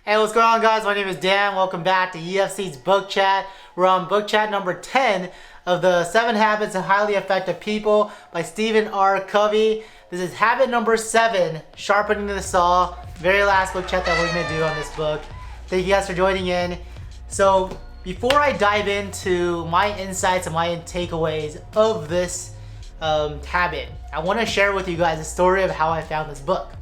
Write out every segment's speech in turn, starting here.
Hey, what's going on, guys? My name is Dan. Welcome back to EFC's Book Chat. We're on book chat number 10 of the 7 Habits of Highly Effective People by Stephen R. Covey. This is habit number 7, Sharpening the Saw. Very last book chat that we're going to do on this book. Thank you guys for joining in. So, before I dive into my insights and my takeaways of this habit, I want to share with you guys a story of how I found this book.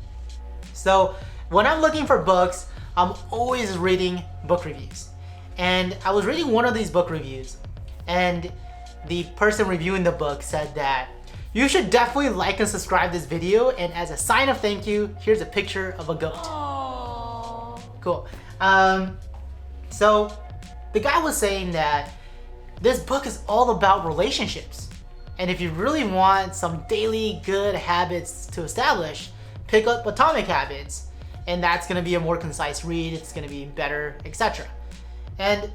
So, when I'm looking for books, I'm always reading book reviews. And I was reading one of these book reviews, and the person reviewing the book said that you should definitely like and subscribe this video, and as a sign of thank you, here's a picture of a goat. Aww. Cool. So the guy was saying that this book is all about relationships. And if you really want some daily good habits to establish, pick up Atomic Habits. And that's gonna be a more concise read, it's gonna be better, etc. And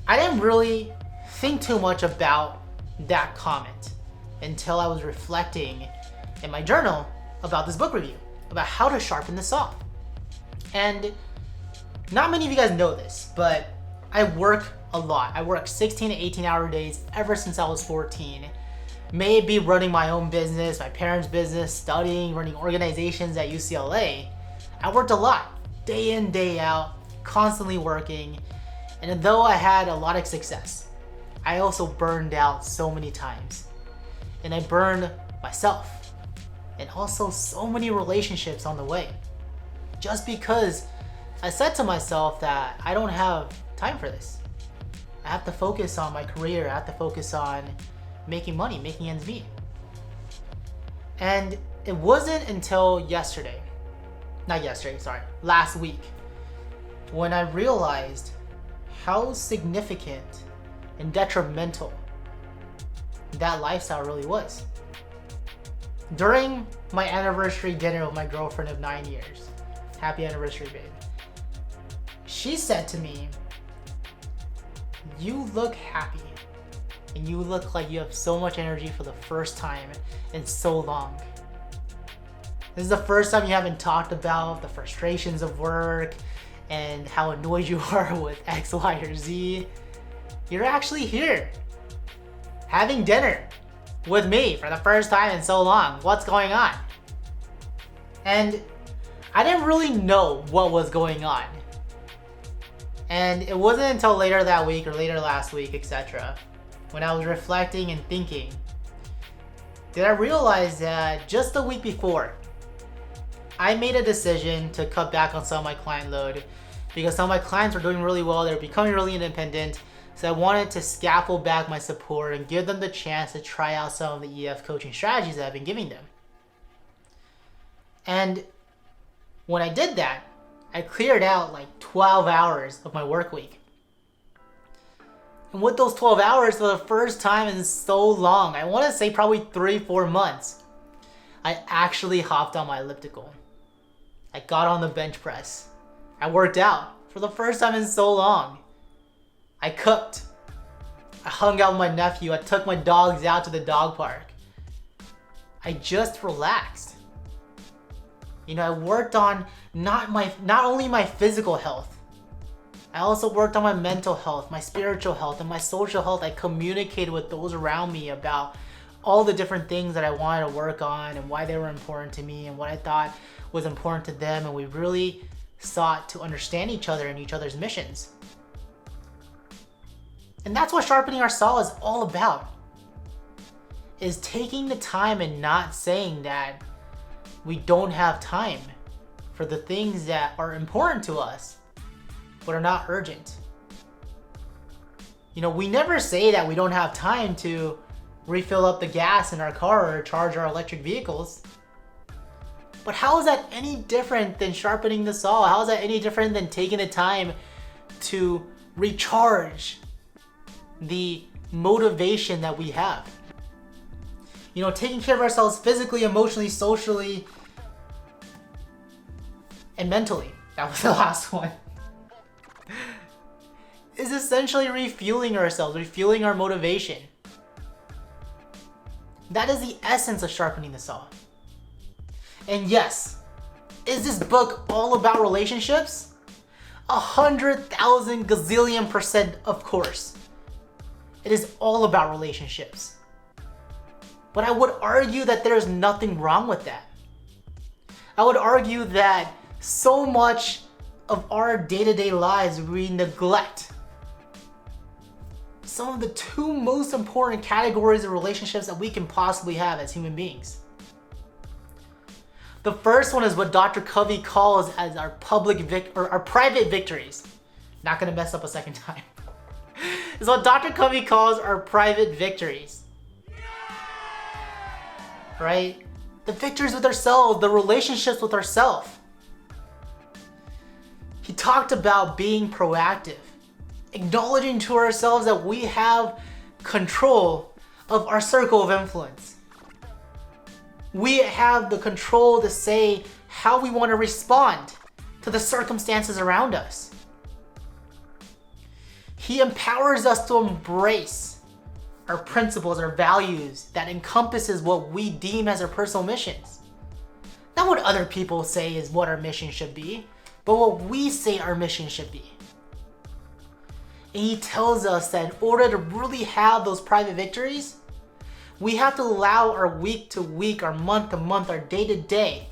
I didn't really think too much about that comment until I was reflecting in my journal about this book review, about how to sharpen the saw. And not many of you guys know this, but I work a lot. I work 16 to 18 hour days ever since I was 14. May it be running my own business, my parents' business, studying, running organizations at UCLA. I worked a lot, day in, day out, constantly working. And though I had a lot of success, I also burned out so many times. And I burned myself and also so many relationships on the way. Just because I said to myself that I don't have time for this. I have to focus on my career, I have to focus on making money, making ends meet. And it wasn't until last week, when I realized how significant and detrimental that lifestyle really was. During my anniversary dinner with my girlfriend of 9 years, happy anniversary, babe, she said to me, "You look happy. And you look like you have so much energy for the first time in so long. This is the first time you haven't talked about the frustrations of work and how annoyed you are with X, Y, or Z. You're actually here, having dinner with me for the first time in so long. What's going on?" And I didn't really know what was going on. And it wasn't until later that week or later last week, etc., when I was reflecting and thinking, did I realize that just the week before, I made a decision to cut back on some of my client load because some of my clients were doing really well, they were becoming really independent, so I wanted to scaffold back my support and give them the chance to try out some of the EF coaching strategies that I've been giving them. And when I did that, I cleared out like 12 hours of my work week. And with those 12 hours, for the first time in so long, I want to say probably 3-4 months, I actually hopped on my elliptical. I got on the bench press. I worked out for the first time in so long. I cooked. I hung out with my nephew. I took my dogs out to the dog park. I just relaxed. You know, I worked on not only my physical health, I also worked on my mental health, my spiritual health, and my social health. I communicated with those around me about all the different things that I wanted to work on and why they were important to me and what I thought was important to them. And we really sought to understand each other and each other's missions. And that's what sharpening our saw is all about. Is taking the time and not saying that we don't have time for the things that are important to us, but are not urgent. You know, we never say that we don't have time to refill up the gas in our car or charge our electric vehicles. But how is that any different than sharpening the saw? How is that any different than taking the time to recharge the motivation that we have? You know, taking care of ourselves physically, emotionally, socially, and mentally. That was the last one. Is essentially refueling ourselves, refueling our motivation. That is the essence of sharpening the saw. And yes, Is this book all about relationships? 100,000 gazillion% of course. It is all about relationships. But I would argue that there's nothing wrong with that. I would argue that so much of our day-to-day lives we neglect some of the two most important categories of relationships that we can possibly have as human beings. The first one is what Dr. Covey calls as our our private victories. Not gonna mess up a second time. It's what Dr. Covey calls our private victories. Right? The victories with ourselves, the relationships with ourselves. He talked about being proactive, acknowledging to ourselves that we have control of our circle of influence. We have the control to say how we want to respond to the circumstances around us. He empowers us to embrace our principles, our values that encompasses what we deem as our personal missions. Not what other people say is what our mission should be, but what we say our mission should be. And he tells us that in order to really have those private victories, we have to allow our week to week, our month to month, our day to day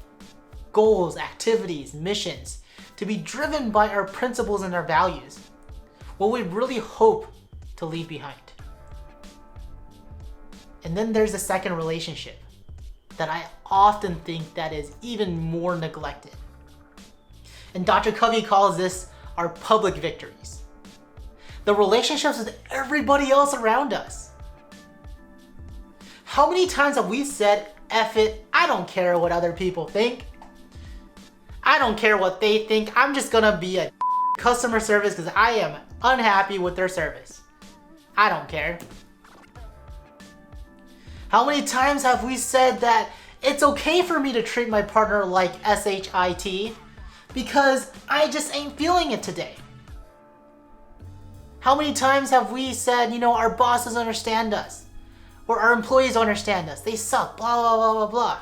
goals, activities, missions to be driven by our principles and our values, what we really hope to leave behind. And then there's the second relationship that I often think that is even more neglected. And Dr. Covey calls this our public victories. The relationships with everybody else around us. How many times have we said, F it, I don't care what other people think. I don't care what they think. I'm just gonna be a customer service because I am unhappy with their service. I don't care. How many times have we said that it's okay for me to treat my partner like SHIT because I just ain't feeling it today? How many times have we said, our bosses understand us or our employees understand us, they suck, blah, blah, blah, blah, blah.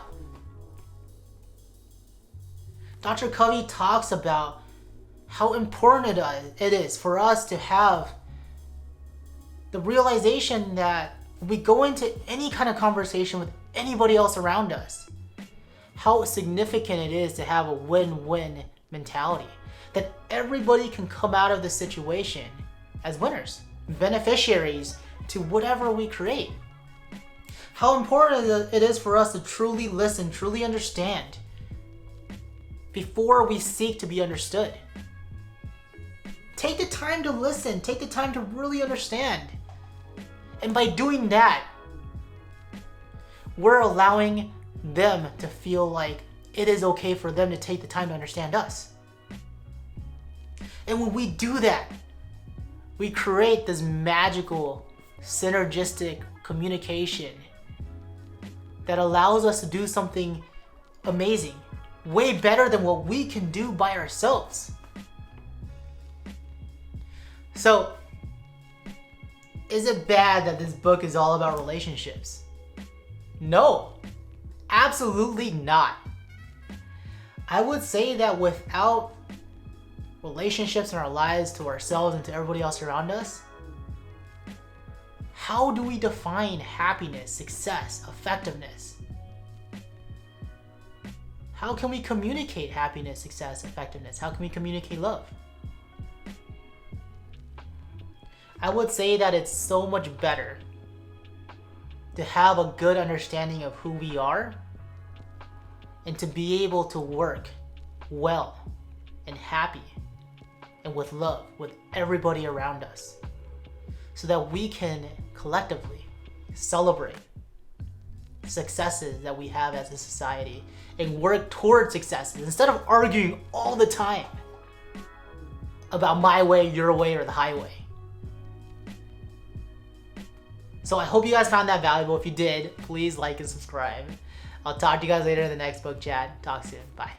Dr. Covey talks about how important it is for us to have the realization that when we go into any kind of conversation with anybody else around us, how significant it is to have a win-win mentality. That everybody can come out of the situation as winners, beneficiaries to whatever we create. How important it is for us to truly listen, truly understand before we seek to be understood. Take the time to listen, take the time to really understand. And by doing that, we're allowing them to feel like it is okay for them to take the time to understand us. And when we do that, we create this magical, synergistic communication that allows us to do something amazing, way better than what we can do by ourselves. So, is it bad that this book is all about relationships? No, absolutely not. I would say that without relationships in our lives to ourselves and to everybody else around us, how do we define happiness, success, effectiveness? How can we communicate happiness, success, effectiveness? How can we communicate love? I would say that it's so much better to have a good understanding of who we are and to be able to work well and happy and with love with everybody around us so that we can collectively celebrate successes that we have as a society and work towards successes instead of arguing all the time about my way, your way, or the highway. So I hope you guys found that valuable. If you did, please like and subscribe. I'll talk to you guys later in the next book chat. Talk soon. Bye.